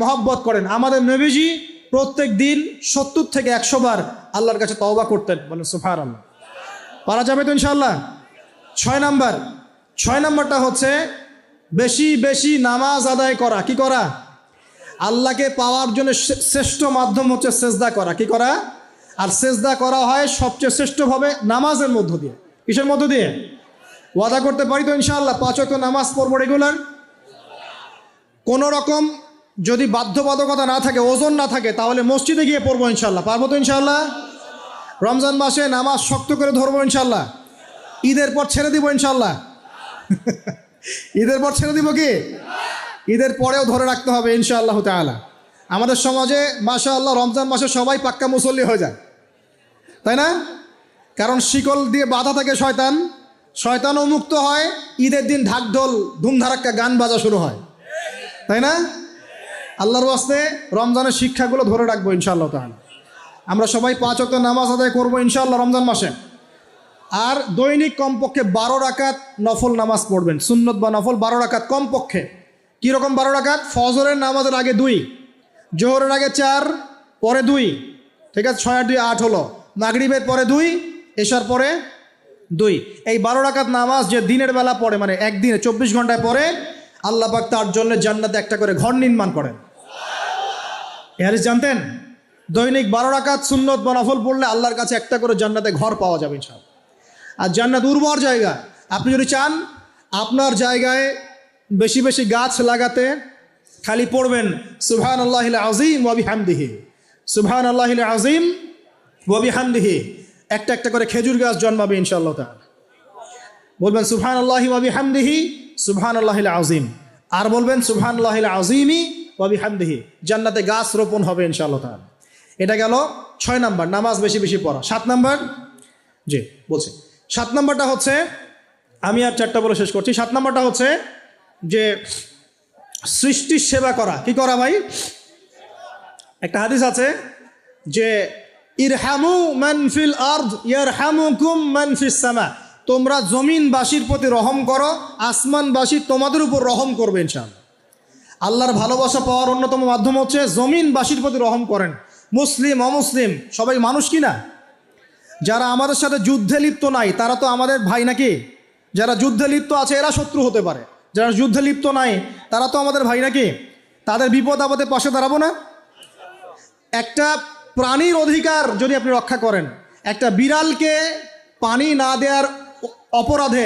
মহব্বত করেন। আমাদের নবীজি প্রত্যেক দিন 70 থেকে 100 বার আল্লাহর কাছে তওবা করতেন। বলেন সুবহানাল্লাহ। পারা যাবে তো ইনশাআল্লাহ। 6 নম্বরটা হচ্ছে বেশি বেশি নামাজ আদায় করা। কি করা? আল্লাহকে পাওয়ার জন্য শ্রেষ্ঠ মাধ্যম হচ্ছে সেজদা করা। কি করা? আর সেজদা করা হয় সবচেয়ে শ্রেষ্ঠভাবে নামাজের মধ্য দিয়ে। কিসের মধ্য দিয়ে? ওয়াদা করতে পারি তো ইনশাআল্লাহ 5 ওয়াক্ত নামাজ পড়বো রেগুলার। কোনো রকম যদি বাধ্যবাধকতা না থাকে, ওজন না থাকে, তাহলে মসজিদে গিয়ে পড়বো ইনশাআল্লাহ। পারবো তো ইনশাআল্লাহ। রমজান মাসে নামাজ শক্ত করে ধরবো ইনশাআল্লাহ। ঈদের পর ছেড়ে দিব ইনশাআল্লাহ। ঈদের পর ছেড়ে দিব কি? ঈদের পরেও ধরে রাখতে হবে ইনশাআল্লাহ তাআলা। আমাদের সমাজে মাশাআল্লাহ রমজান মাসে সবাই পাক্কা মুসল্লি হয়ে যায়, তাই না? কারণ শিকল দিয়ে বাধা থাকে শয়তানও মুক্ত হয়। ঈদের দিন ঢাকঢোল ধুমধারাক্কা গান বাজা শুরু হয়, তাই না? আল্লাহর ওয়াস্তে রমজানের শিক্ষাগুলো ধরে রাখবো ইনশাআল্লাহ তাআলা। আমরা সবাই 5 ওয়াক্ত নামাজ আদায় করবো ইনশাআল্লাহ রমজান মাসে। আর দৈনিক কমপক্ষে 12 রাকাত নফল নামাজ পড়বেন, সুন্নত বা নফল 12 রাকাত কমপক্ষে। কীরকম 12 রাকাত? ফজরের নামাজের আগে 2, জোহরের আগে 4, পরে 2, ঠিক আছে? 6 আর 2 8 হলো। মাগরিবের পরে 2, এশার পরে 2। এই 12 রাকাত নামাজ যে দিনের বেলা পড়ে, মানে একদিনে 24 ঘন্টায় পড়ে, আল্লাহ পাক তার জন্য জান্নাতে একটা করে ঘর নির্মাণ করেন। এই হাদিস জানতেন? দৈনিক 12 রাকাত সুন্নত বা নফল পড়লে আল্লাহর কাছে একটা করে জান্নাতে ঘর পাওয়া যাবে ইনশাআল্লাহ। আর জান্নাত উর্বর জায়গা। আপনি যদি চান আপনার জায়গায় বেশি বেশি গাছ লাগাতে, খালি পড়বেন সুবহানাল্লাহিল আযীম ওয়া বিহামদিহি, সুবহানাল্লাহিল আযীম ওয়া বিহামদিহি। একটা একটা করে খেজুর গাছ জন্মাবে ইনশাআল্লাহ তাআলা। বলবেন সুবহানাল্লাহি ওয়া বিহামদিহি সুবহানাল্লাহিল আযীম, আর বলবেন সুবহানাল্লাহিল আযীমি ওয়া বিহামদিহি। জান্নাতে গাছ রোপণ হবে ইনশাআল্লাহ তাআলা। এটা গেল 6 নাম্বার, নামাজ বেশি বেশি পড়া। 7 নাম্বার, জি বলছি, 7 নাম্বারটা হচ্ছে, আমি আর 4টা বলে শেষ করছি। 7 নাম্বারটা হচ্ছে যে সৃষ্টির সেবা করা। কি করা ভাই? একটা হাদিস আছে যে ইরহামু মান ফিল আরদ ইয়ারহামুকুম মান ফিস সামা। তোমরা জমিনবাসীর প্রতি রহম করো, আসমানবাসী তোমাদের উপর রহম করবে ইনশাআল্লাহ। আল্লাহর ভালোবাসা পাওয়ার অন্যতম মাধ্যম হচ্ছে জমিনবাসীর প্রতি রহম করেন। মুসলিম অমুসলিম সবাই মানুষ কি না? যারা আমাদের সাথে যুদ্ধে লিপ্ত নাই তারা তো আমাদের ভাই নাকি? যারা যুদ্ধে লিপ্ত আছে এরা শত্রু হতে পারে, যারা যুদ্ধে লিপ্ত নাই তারা তো আমাদের ভাই নাকি? তাদের বিপদ আপদে পাশে দাঁড়াবো না? একটা প্রাণীর অধিকার যদি আপনি রক্ষা করেন, একটা বিড়ালকে পানি না দেওয়ার অপরাধে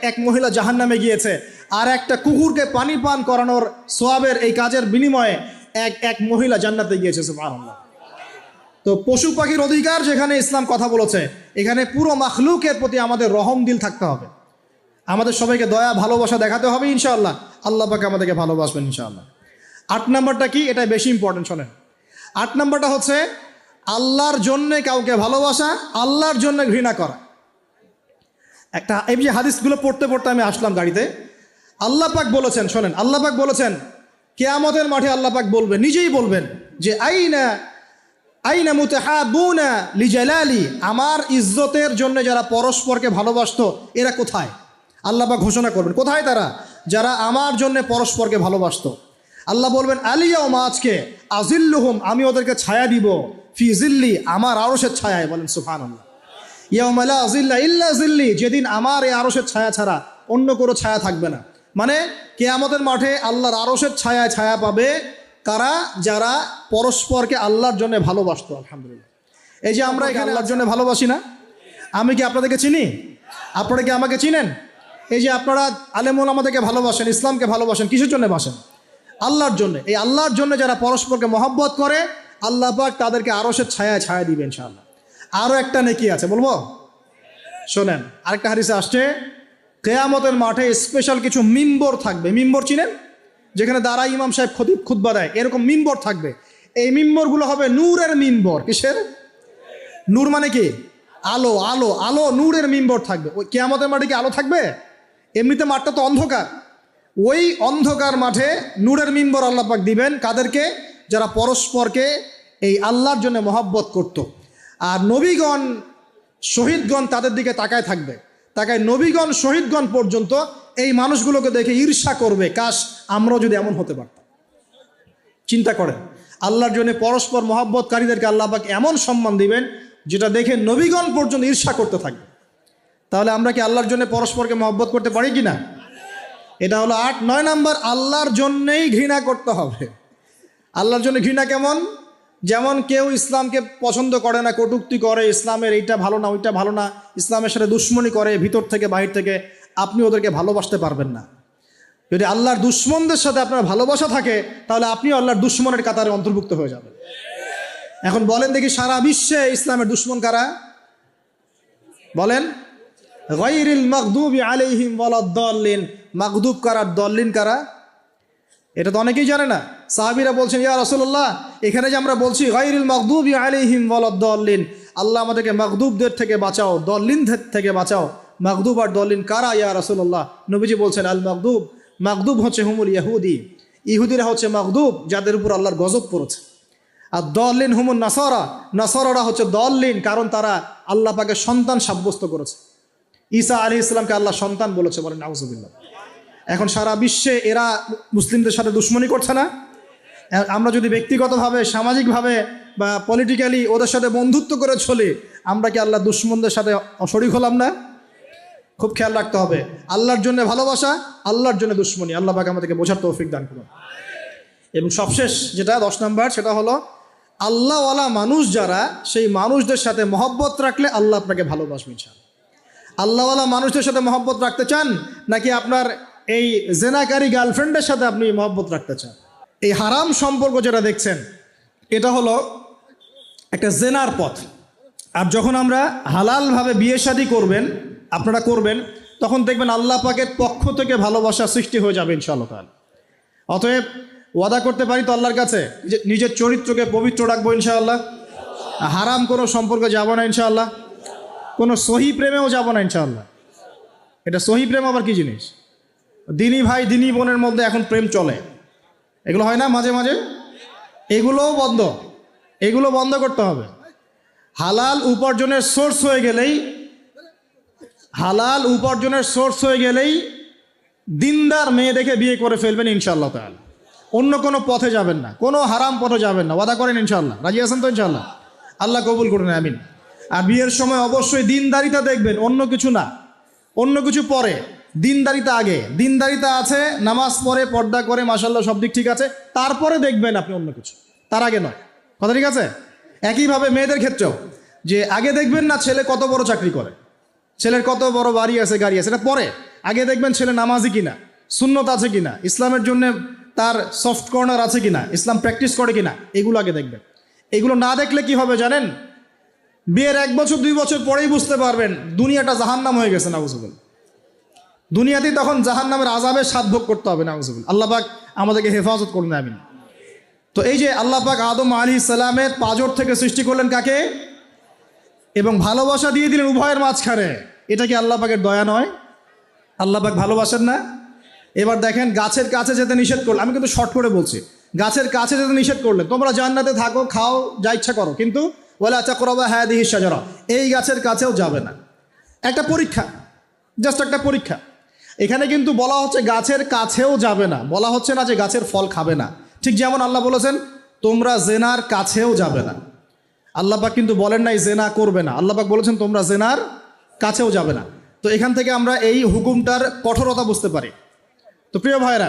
এক মহিলা জাহান্নামে গিয়েছে, আর একটা কুকুরকে পানি পান করানোর সোয়াবের এই কাজের বিনিময়ে এক মহিলা জান্নাতে গিয়েছে। সুবহানাল্লাহ। তো পশু পাখির অধিকার যেখানে ইসলাম কথা বলেছে, এখানে পুরো মাখলুকের প্রতি আমাদের রহম দিল থাকতে হবে। আমাদের সবাইকে দয়া ভালোবাসা দেখাতে হবে ইনশাআল্লাহ। আল্লাহ পাক আমাদেরকে ভালোবাসবেন ইনশাআল্লাহ। 8 নাম্বারটা কি? এটা বেশি ইম্পর্টেন্ট, শোনেন। 8 নাম্বারটা হচ্ছে আল্লাহর জন্যে কাউকে ভালোবাসা, আল্লাহর জন্য ঘৃণা করা। একটা এই যে হাদিসগুলো পড়তে পড়তে আমি আসলাম গাড়িতে। আল্লাহ পাক বলেছেন, শোনেন, আল্লাহ পাক বলেছেন কিয়ামতের মাঠে আল্লাহ পাক বলবেন, নিজেই বলবেন যে আইনা মুতাহাবুনা লিজালালি, আমার ইজ্জতের জন্য যারা পরস্পরকে ভালোবাসতো এরা কোথায়? আল্লাহ পাক ঘোষণা করবেন কোথায় তারা? যারা আমার জন্য পরস্পরকে ভালোবাসতো। আল্লাহ বলবেন আলিয়াউমা, আজকে, আজিল্লুহুম, আমি ওদেরকে ছায়া দিব, ফি জিল্লি, আমার আরশের ছায়ায়। বলেন সুবহানাল্লাহ। ইয়াউমা লা জিল্লা ইল্লা জিল্লি, যেদিন আমার এই আরশের ছায়া ছাড়া অন্য কোনো ছায়া থাকবে না। মানে কিয়ামতের মাঠে আল্লাহর আরশের ছায়ায় ছায়া পাবে কারা? যারা পরস্পরকে আল্লাহর জন্য ভালোবাসতো। আলহামদুলিল্লাহ। এই যে আমরা এখানে আল্লাহর জন্য ভালোবাসি না? আমি কি আপনাদেরকে চিনি? আপনারা কি আমাকে চিনেন? এই যে আপনারা আলেমুল আমাদেরকে ভালোবাসেন, ইসলামকে ভালোবাসেন, কিসের জন্য বাসেন? আল্লাহর জন্য। এই আল্লাহর জন্য যারা পরস্পরকে মহব্বত করে, আল্লাহ পাক তাদেরকে আরশের ছায়ায় ছায়া দিবেন ইনশাআল্লাহ। আরও একটা নেকি আছে, বলবো? শোনেন, আরেকটা হাদিসে আসছে কিয়ামতের মাঠে স্পেশাল কিছু মিম্বর থাকবে। মিম্বর চিনেন? যেখানে দাঁড়ায় ইমাম সাহেব খুতবা দেয়, এরকম মিম্বর থাকবে। এই মিম্বরগুলো হবে নূরের মিম্বর। কিসের? নূর মানে কি? আলো। আলো আলো নূরের মিম্বর থাকবে। ওই কিয়ামতের মাঠে কি আলো থাকবে? এমনিতে মাঠটা তো অন্ধকার। ওই অন্ধকার মাঠে নূরের মিম্বর আল্লাহ পাক দিবেন কাদেরকে? যারা পরস্পরকে এই আল্লাহর জন্য মহব্বত করত। আর নবীগণ শহীদগণ তাদের দিকে তাকায় থাকবে, তাকায় নবীগণ শহীদগণ পর্যন্ত এই মানুষগুলোকে দেখে ঈর্ষা করবে, কাশ আমরাও যদি এমন হতে পারতাম। চিন্তা করেন, আল্লাহর জন্য পরস্পর মহব্বতকারীদেরকে আল্লাহ পাক এমন সম্মান দিবেন যেটা দেখে নবীগণ পর্যন্ত ঈর্ষা করতে থাকবে। তাহলে আমরা কি আল্লাহর জন্য পরস্পরকে মহব্বত করতে পারি কি না? এটা হলো 8। 9 নাম্বার, আল্লাহর জন্যেই ঘৃণা করতে হবে। আল্লাহর জন্য ঘৃণা কেমন? যেমন কেউ ইসলামকে পছন্দ করে না, কটূক্তি করে, ইসলামের এইটা ভালো না ওইটা ভালো না, ইসলামের সাথে দুশ্মনী করে ভিতর থেকে বাহির থেকে, আপনি ওদেরকে ভালোবাসতে পারবেন না। যদি আল্লাহর দুশ্মনদের সাথে আপনার ভালোবাসা থাকে তাহলে আপনিও আল্লাহর দুশ্মনের কাতারে অন্তর্ভুক্ত হয়ে যাবেন। এখন বলেন দেখি, সারা বিশ্বে ইসলামের দুশ্মন কারা? বলেন। গায়রিল মাগদুবি আলাইহিম ওয়ালাদ-দাল্লিন। মাগদুব কারা, দল্লিন কারা? এটা তো অনেকেই জানে না। সাহাবীরা বলছেন, ইয়া রাসূলুল্লাহ, এখানে যে আমরা বলছি গায়রিল মাগদুবি আলাইহিম ওয়ালাদ-দাল্লিন, আল্লাহ আমাদেরকে মাগদুবদের থেকে বাঁচাও, দল্লিনদের থেকে বাঁচাও। মাগদুব আর দল্লিন কারা ইয়া রাসূলুল্লাহ? নবীজি বলছেন, আল মাগদুব, মাগদুব হচ্ছে হুমুল ইহুদি, ইহুদিরা হচ্ছে মাগদুব, যাদের উপর আল্লাহর গজব পড়েছে। আর দল্লিন হুমুল নাসারা, নাসারারা হচ্ছে দল্লিন, কারণ তারা আল্লাহ পাকের সন্তান সাব্যস্ত করেছে। ঈসা আলাইহিস সালামকে আল্লাহ সন্তান বলেছে, বলেন নাউজুবিল্লাহ। এখন সারা বিশ্বে এরা মুসলিমদের সাথে দুশ্মনী করছে না? আমরা যদি ব্যক্তিগতভাবে, সামাজিকভাবে বা পলিটিক্যালি ওদের সাথে বন্ধুত্ব করে চলি, আমরা কি আল্লাহ দুশ্মনদের সাথে শরীক হলাম না? খুব খেয়াল রাখতে হবে। আল্লাহর জন্য ভালোবাসা, আল্লাহর জন্য দুশ্মনী। আল্লাহ পাক আমাদেরকে বোঝার তৌফিক দান করুন। এবং সবশেষ যেটা 10 নাম্বার, সেটা হলো আল্লাহওয়ালা মানুষ যারা, সেই মানুষদের সাথে মহব্বত রাখলে আল্লাহ আপনাকে ভালোবাসবেন। আল্লাহওয়ালা মানুষদের সাথে মহব্বত রাখতে চান, নাকি আপনার এই জেনাকারী গার্লফ্রেন্ডের সাথে আপনি মহব্বত রাখতে চান? এই হারাম সম্পর্ক যেটা দেখছেন, এটা হলো একটা জেনার পথ। আর যখন আমরা হালালভাবে বিয়ে শাদী করবেন, আপনারা করবেন, তখন দেখবেন আল্লাহ পাকের পক্ষ থেকে ভালোবাসা সৃষ্টি হয়ে যাবে ইনশাআল্লাহ তাআলা। অতএব ওয়াদা করতে পারি তো আল্লাহর কাছে যে নিজের চরিত্রকে পবিত্র রাখবো ইনশাআল্লাহ, হারাম কোনো সম্পর্কে যাব না ইনশাআল্লাহ, কোনো সহি প্রেমেও যাব না ইনশাআল্লাহ। এটা সহি প্রেম আবার কি জিনিস? দিনী ভাই দিনী বোনের মধ্যে এখন প্রেম চলে, এগুলো হয় না মাঝে মাঝে? এগুলোও বন্ধ, এগুলো বন্ধ করতে হবে। হালাল উপার্জনের সোর্স হয়ে গেলেই, হালাল উপার্জনের সোর্স হয়ে গেলেই দিনদার মেয়ে দেখে বিয়ে করে ফেলবেন ইনশাআল্লাহ তাআলা। অন্য কোনো পথে যাবেন না, কোনো হারাম পথে যাবেন না। ওয়াদা করেন ইনশাআল্লাহ? রাজি আছেন তো ইনশাআল্লাহ? আল্লাহ কবুল করুন, আমিন। আর বিয়ের সময় অবশ্যই দিনদারিতা দেখবেন, অন্য কিছু না। অন্য কিছু পরে, দিনদারিতা আগে। দিনদারিতা আছে, নামাজ পড়ে, পর্দা করে, মাশাআল্লাহ সব দিক ঠিক আছে, তারপরে দেখবেন আপনি অন্য কিছু, তার আগে নয়। কথা ঠিক আছে? একইভাবে মেয়েদের ক্ষেত্রেও, যে আগে দেখবেন না ছেলে কত বড় চাকরি করে, ছেলের কত বড় বাড়ি আছে, গাড়ি আছে, এটা পরে। আগে দেখবেন ছেলে নামাজি কিনা, সুন্নত আছে কিনা, ইসলামের জন্য তার সফট কর্নার আছে কিনা, ইসলাম প্র্যাকটিস করে কিনা, এগুলো আগে দেখবেন। এগুলো না দেখলে কি হবে জানেন? বিয়ের 1 বছর 2 বছর পরেই বুঝতে পারবেন দুনিয়াটা জাহান্নাম হয়ে গেছে, নাউজুবিল্লাহ। দুনিয়াতেই তখন জাহান্নামের আযাবের স্বাদ ভোগ করতে হবে, নাউজুবিল্লাহ। আল্লাহ পাক আমাদেরকে হেফাজত করুন, আমিন। তো এই যে আল্লাহ পাক আদম আলাইহিস সালামের পাঁজর থেকে সৃষ্টি করলেন কাকে, এবং ভালোবাসা দিয়ে দিলেন উভয়ের মাঝখানে, এটা কি আল্লাহ পাকের দয়া নয়? আল্লাহ পাক ভালোবাসেন না? এবার দেখেন, গাছের কাছে যেতে নিষেধ করলেন, আমি কিন্তু শর্ট করে বলছি, গাছের কাছে যেতে নিষেধ করলেন, তোমরা জান্নাতে থাকো, খাও, যা ইচ্ছা করো, কিন্তু ওয়ালা তাকরাবা হাদিহি শাজারা, এই গাছের কাছেও যাবে না। একটা পরীক্ষা, জাস্ট একটা পরীক্ষা। এখানে কিন্তু বলা হচ্ছে গাছের কাছেও যাবে না, বলা হচ্ছে না যে গাছের ফল খাবে না। ঠিক যেমন আল্লাহ বলেছেন তোমরা জেনার কাছেও যাবে না। আল্লাহ পাক কিন্তু বলেন নাই জেনা করবে না, আল্লাহ পাক বলেছেন তোমরা জেনার কাছেও যাবে না। তো এখান থেকে আমরা এই হুকুমটার কঠোরতা বুঝতে পারি। তো প্রিয় ভাইরা,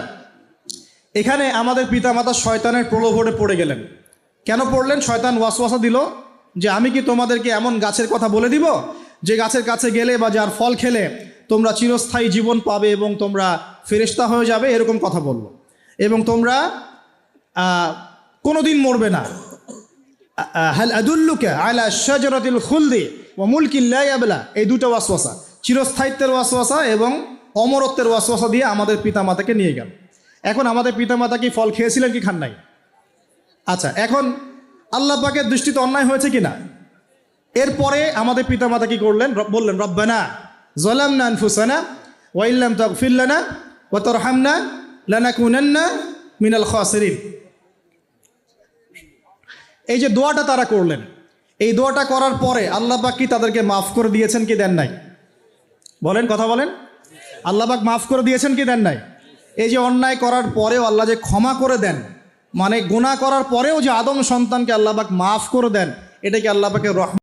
এখানে আমাদের পিতামাতা শয়তানের প্রলোভনে পড়ে গেলেন। কেন পড়লেন? শয়তান ওয়াসওয়াসা দিল যে আমি কি তোমাদেরকে এমন গাছের কথা বলে দিব যে গাছের কাছে গেলে বা যার ফল খেলে তোমরা চিরস্থায়ী জীবন পাবে এবং তোমরা ফেরেশতা হয়ে যাবে, এরকম কথা বলল, এবং তোমরা কোনোদিন মরবে না। হাল আদুল্লুকা আলা শাজারাতিল খুলদি ওয়া মুলকিন লা ইয়াবলা, এই দুটো ওয়াসওয়াসা, চিরস্থায়িত্বের ওয়াসওয়াসা এবং অমরত্বের ওয়াসওয়াসা দিয়ে আমাদের পিতামাতাকে নিয়ে গেল। এখন আমাদের পিতামাতা কি ফল খেয়েছিলেন কি খান নাই? আচ্ছা, এখন আল্লাহ পাকের দৃষ্টিতে অন্যায় হয়েছে কিনা? এরপরে আমাদের পিতামাতা কি করলেন? বললেন রব্বানা যালামনা আনফুসানা ওয়া ইল্লাম তাগফির লানা ওয়া তারহামনা লানাকুনান্না মিনাল খাসিরিন। এই যে দোয়াটা তারা করলেন, এই দোয়াটা করার পরে আল্লাহ পাক কি তাদেরকে মাফ করে দিয়েছেন কি দেন নাই? বলেন, কথা বলেন। আল্লাহ পাক মাফ করে দিয়েছেন কি দেন নাই? এই যে অন্যায় করার পরেও আল্লাহ যে ক্ষমা করে দেন, মানে গুনাহ করার পরেও যে আদম সন্তানকে আল্লাহ পাক মাফ করে দেন, এটাকে আল্লাহ পাকের রহমত